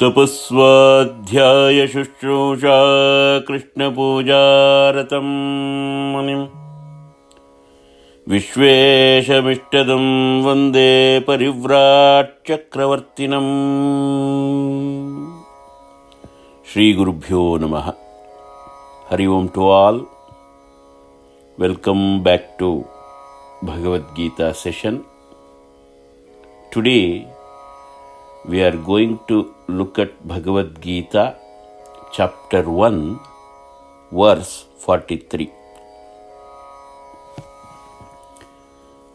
तपस्वाध्याय शुश्रूषा कृष्णपूजारतं मुनिं विश्वेशमिष्टदं वन्दे परिव्राट्चक्रवर्तिनम्। श्रीगुरुभ्यो नमः. हरि ओम to all. Welcome back to Bhagavad Gita session. Today we are going to look at Bhagavad Gita chapter 1 verse 43.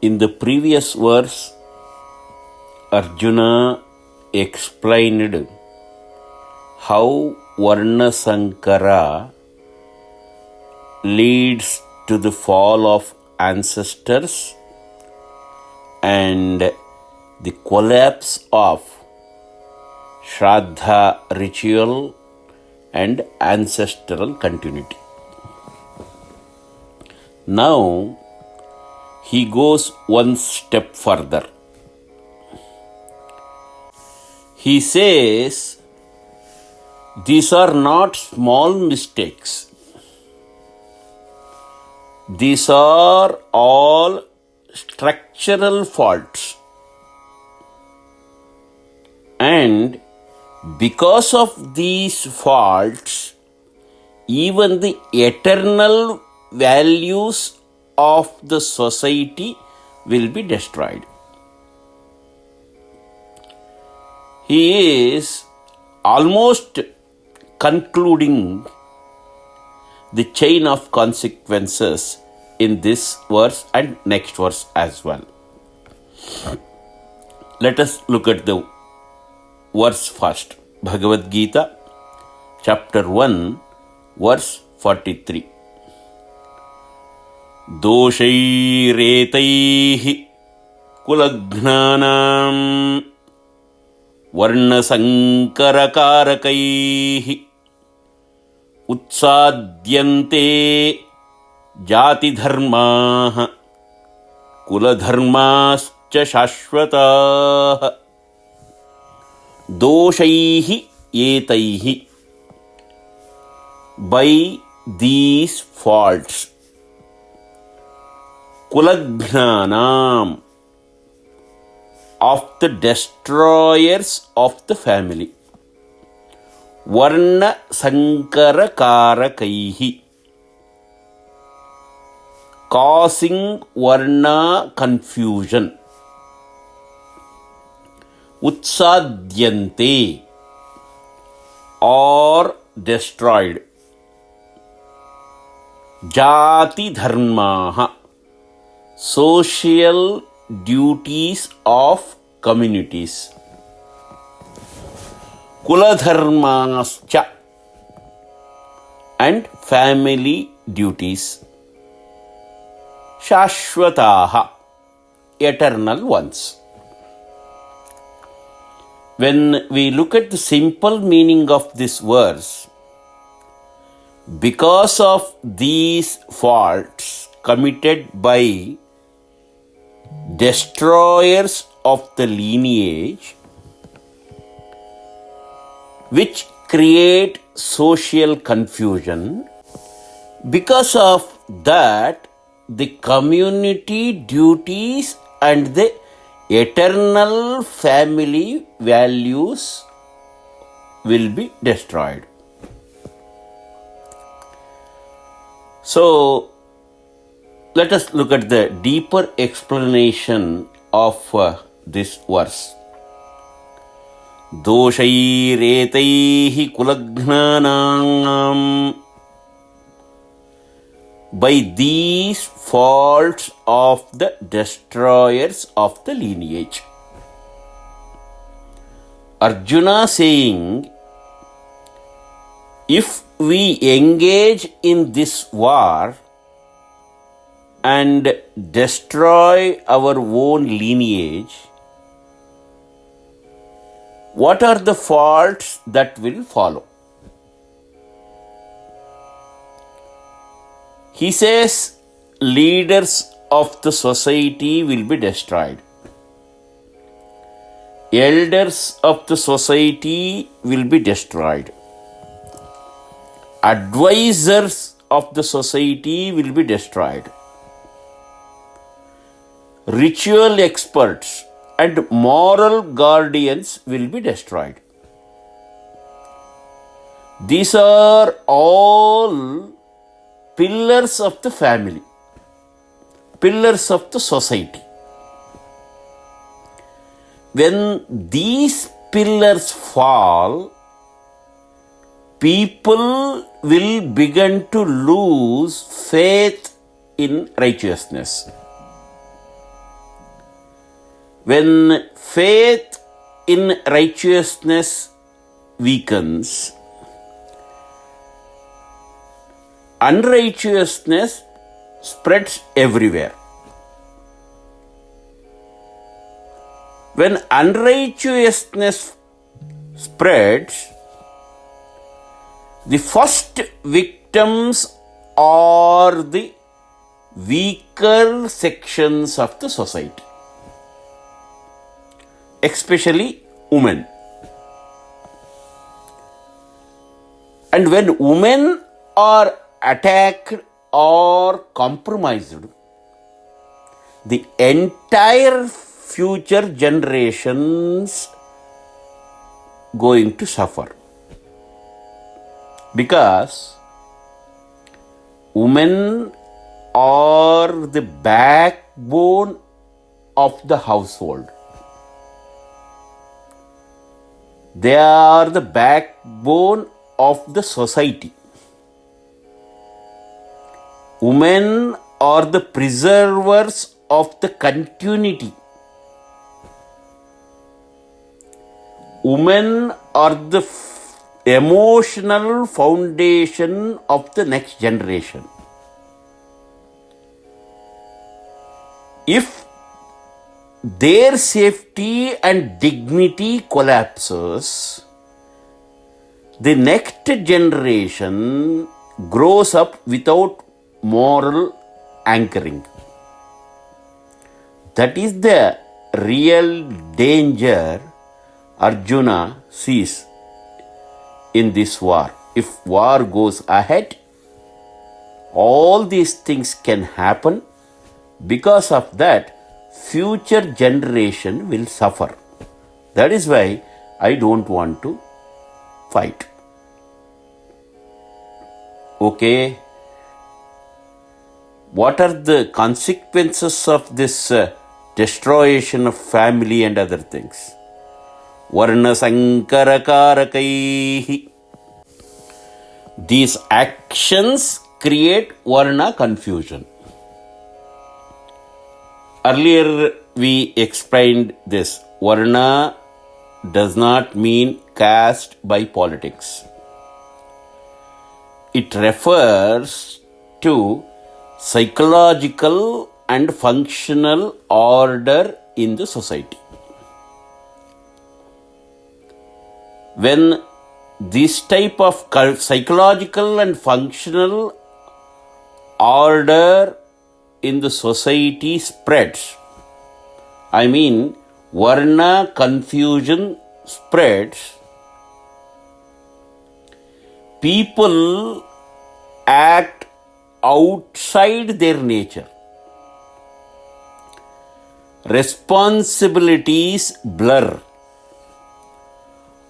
In the previous verse, Arjuna explained how Varna Sankara leads to the fall of ancestors and the collapse of Shraddha ritual and ancestral continuity. Now he goes one step further. He says these are not small mistakes. These are all structural faults. And because of these faults, even the eternal values of the society will be destroyed. He is almost concluding the chain of consequences in this verse and next verse as well. Let us look at the verse first. Bhagavad Gita chapter 1 verse 43. Doshairetaihi kulagnanam varnasankarakaihi उत्साद्यन्ते जातिधर्माः कुलधर्माश्च शाश्वताः दोषैः एतैः. By these faults, kulaghnanam, of the destroyers of the family, Varna Sankara Karakaihi, causing Varna confusion, Utsadyante, or destroyed, Jati Dharmaha, social duties of communities, Kuladharmascha, and family duties, Shashwataha, eternal ones. When we look at the simple meaning of this verse, because of these faults committed by destroyers of the lineage, which create social confusion, because of that the community duties and the eternal family values will be destroyed. So let us look at the deeper explanation of this verse. Doshairetaihi kulagnanam, by these faults of the destroyers of the lineage. Arjuna saying, if we engage in this war and destroy our own lineage, what are the faults that will follow? He says leaders of the society will be destroyed. Elders of the society will be destroyed. Advisors of the society will be destroyed. Ritual experts and moral guardians will be destroyed. These are all pillars of the family, pillars of the society. When these pillars fall, people will begin to lose faith in righteousness. When faith in righteousness weakens, unrighteousness spreads everywhere. When unrighteousness spreads, the first victims are the weaker sections of the society, especially women. And when women are attacked or compromised, the entire future generations going to suffer, because women are the backbone of the household. They are the backbone of the society. Women are the preservers of the continuity. Women are the emotional foundation of the next generation. If their safety and dignity collapses, the next generation grows up without moral anchoring. That is the real danger Arjuna sees in this war. If war goes ahead, all these things can happen. Because of that, future generation will suffer. That is why I don't want to fight. Okay. What are the consequences of this destruction of family and other things? Varna Sankarakarakaihi. These actions create Varna confusion. Earlier we explained this. Varna does not mean caste by politics. It refers to psychological and functional order in the society. When this type of psychological and functional order in the society spreads, Varna confusion spreads, people act outside their nature. Responsibilities blur.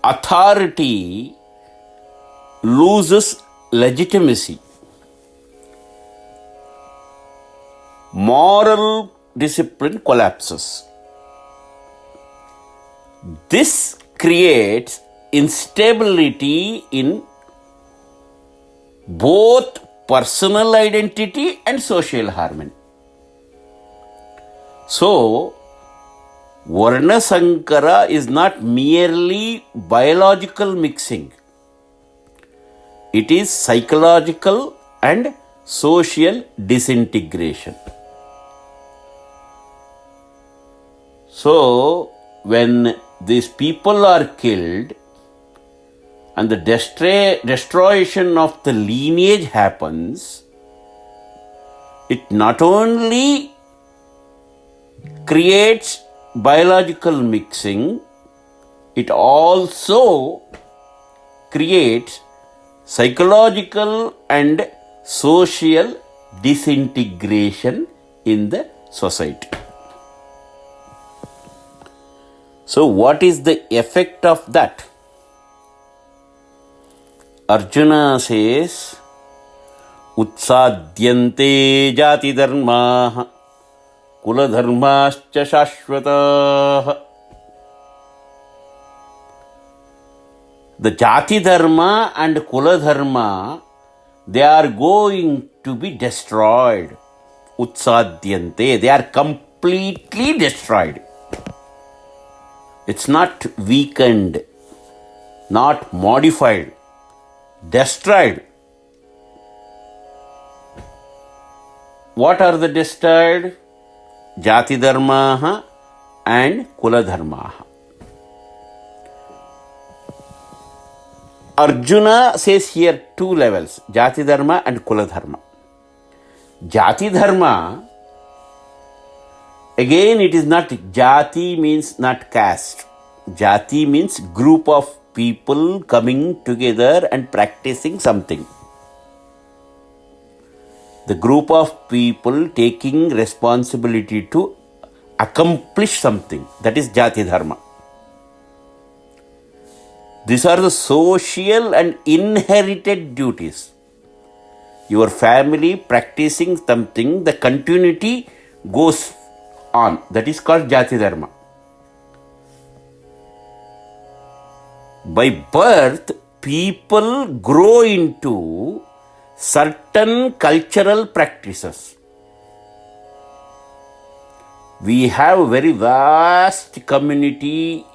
Authority loses legitimacy. Moral discipline collapses. This creates instability in both personal identity and social harmony. So, Varna Sankara is not merely biological mixing. It is psychological and social disintegration. So, when these people are killed and the destruction of the lineage happens, It not only creates biological mixing, it also creates psychological and social disintegration in the society. So, what is the effect of that? Arjuna says, Utsadyante jati dharmaha kula dharmascha shashvataha. The jati dharma and kula dharma, they are going to be destroyed. Utsadyante, they are completely destroyed. It's not weakened, not modified, destroyed. What are the destroyed? Jati dharmaha and kula dharmaha. Arjuna says here two levels, Jati Dharma and Kula Dharma. Jati Dharma, again it is not, Jati means not caste. Jati means group of people coming together and practicing something. The group of people taking responsibility to accomplish something. That is Jati Dharma. These are the social and inherited duties. Your family practicing something, the continuity goes on. That is called Jati Dharma. By birth, people grow into certain cultural practices. We have a very vast community,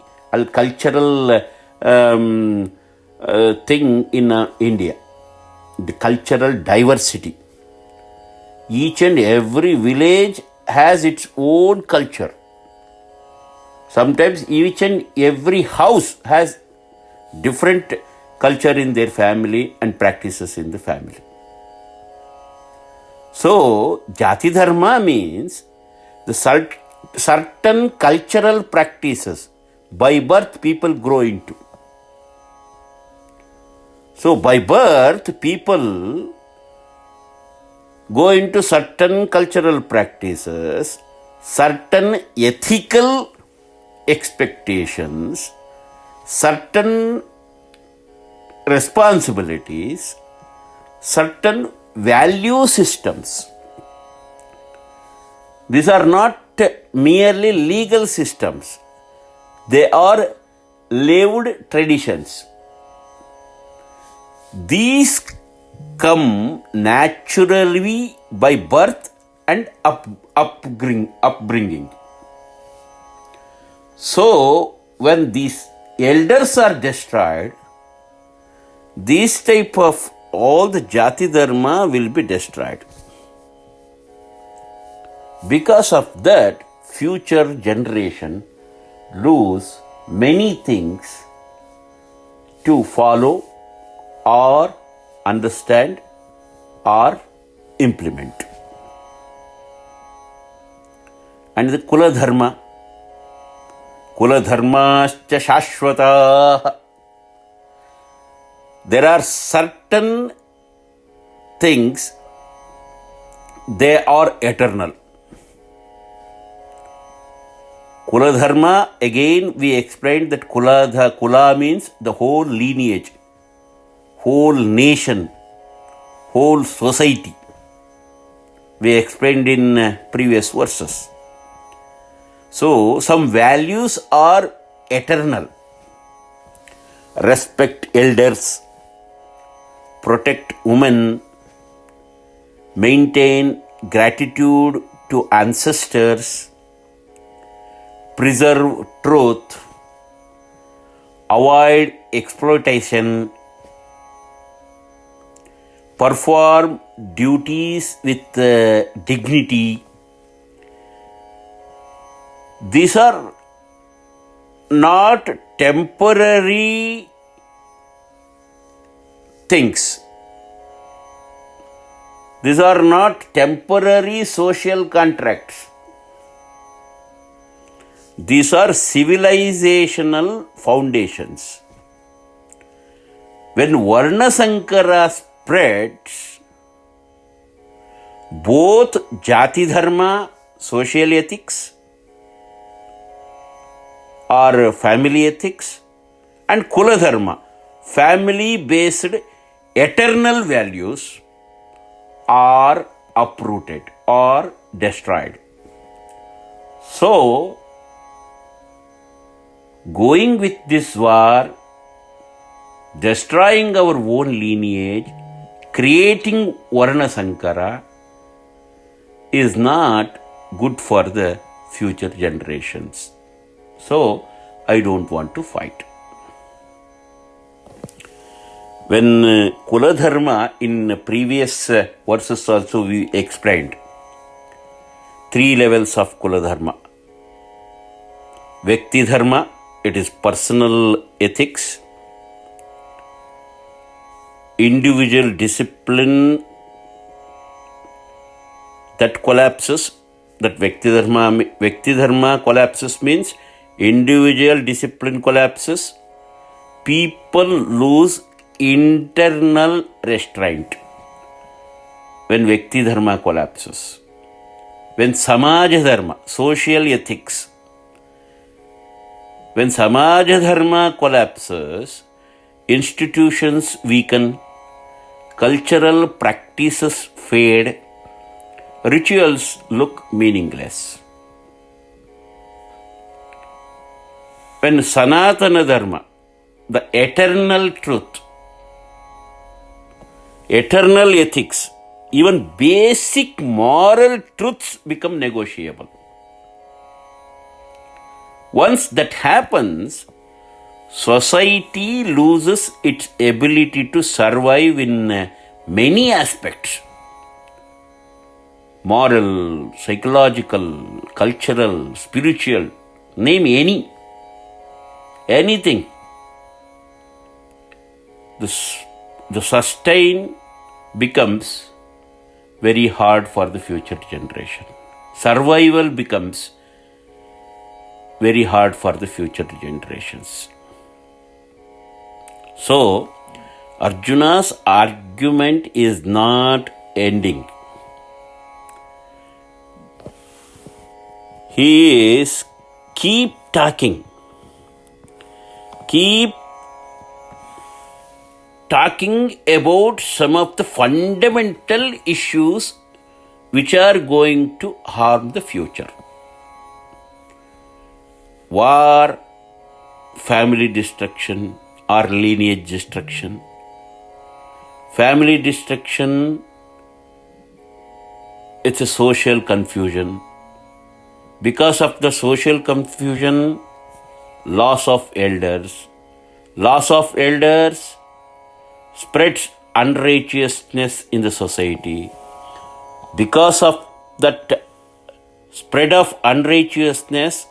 cultural thing in India, the cultural diversity. Each and every village has its own culture. Sometimes each and every house has different culture in their family and practices in the family. So, Jati Dharma means the certain cultural practices by birth people grow into. So, by birth, people go into certain cultural practices, certain ethical expectations, certain responsibilities, certain value systems. These are not merely legal systems, they are lived traditions. These come naturally by birth and upbringing. So, when these elders are destroyed, these type of all the Jati Dharma will be destroyed. Because of that, future generation lose many things to follow or understand or implement. And the Kula Dharma, Kula Dharmascha Shashvataha. There are certain things, they are eternal. Kula Dharma, again we explained that Kula means the whole lineage, whole nation, whole society. We explained in previous verses. So, some values are eternal. Respect elders, protect women, maintain gratitude to ancestors, preserve truth, avoid exploitation, perform duties with dignity. These are not temporary things. These are not temporary social contracts. These are civilizational foundations. When Varna Sankara spreads, both Jati Dharma, social ethics, or family ethics, and Kula Dharma, family-based eternal values, are uprooted or destroyed. So, going with this war, destroying our own lineage, creating Varna Sankara is not good for the future generations. So, I don't want to fight. When Kula Dharma, in previous verses also we explained 3 levels of Kula Dharma. Vyakti Dharma, it is personal ethics. Individual discipline that collapses, that Vyakti Dharma collapses means individual discipline collapses. People lose internal restraint when Vyakti Dharma collapses. When Samaj Dharma, social ethics, when Samaj Dharma collapses, institutions weaken, cultural practices fade, rituals look meaningless. When Sanatana Dharma, the eternal truth, eternal ethics, even basic moral truths become negotiable. Once that happens, society loses its ability to survive in many aspects. Moral, psychological, cultural, spiritual, name anything. The sustain becomes very hard for the future generation. Survival becomes very hard for the future generations. So, Arjuna's argument is not ending. He is keep talking about some of the fundamental issues which are going to harm the future. War, family destruction or lineage destruction. Family destruction, it's a social confusion. Because of the social confusion, loss of elders. Loss of elders spreads unrighteousness in the society. Because of that spread of unrighteousness,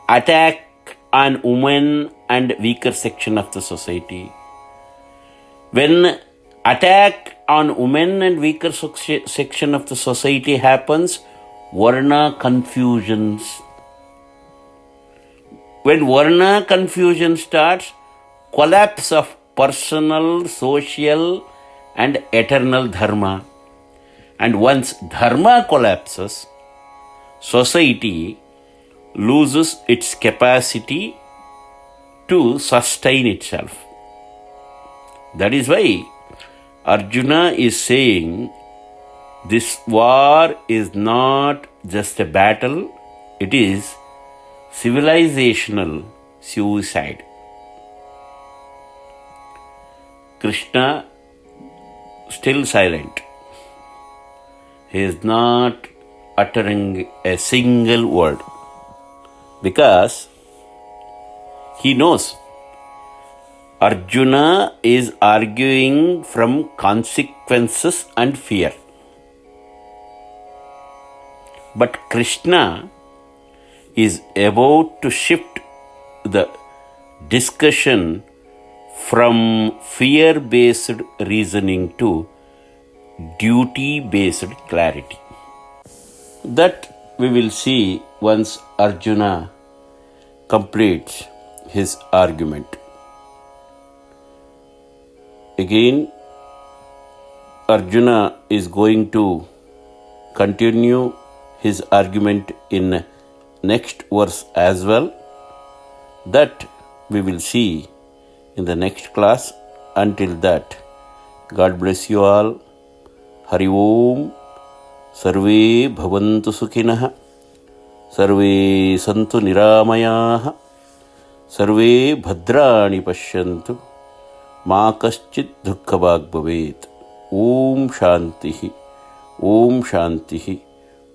attack on women and weaker section of the society. When attack on women and weaker section of the society happens, Varna confusions. When Varna confusion starts, collapse of personal, social and eternal dharma. And once dharma collapses, society loses its capacity to sustain itself. That is why Arjuna is saying this war is not just a battle, it is civilizational suicide. Krishna still silent. He is not uttering a single word because he knows Arjuna is arguing from consequences and fear. But Krishna is about to shift the discussion from fear-based reasoning to duty-based clarity. That we will see once Arjuna completes his argument. Again, Arjuna is going to continue his argument in next verse as well. That we will see in the next class. Until that, God bless you all. Hari Om. Sarve bhavantu sukhinah. Sarve santu niramayah. Sarve bhadrani pashyantu. Ma kaschit dukkhavag bhavet. Om Shantihi. Om Shantihi.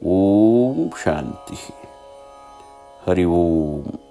Om Shantihi. Hari Om.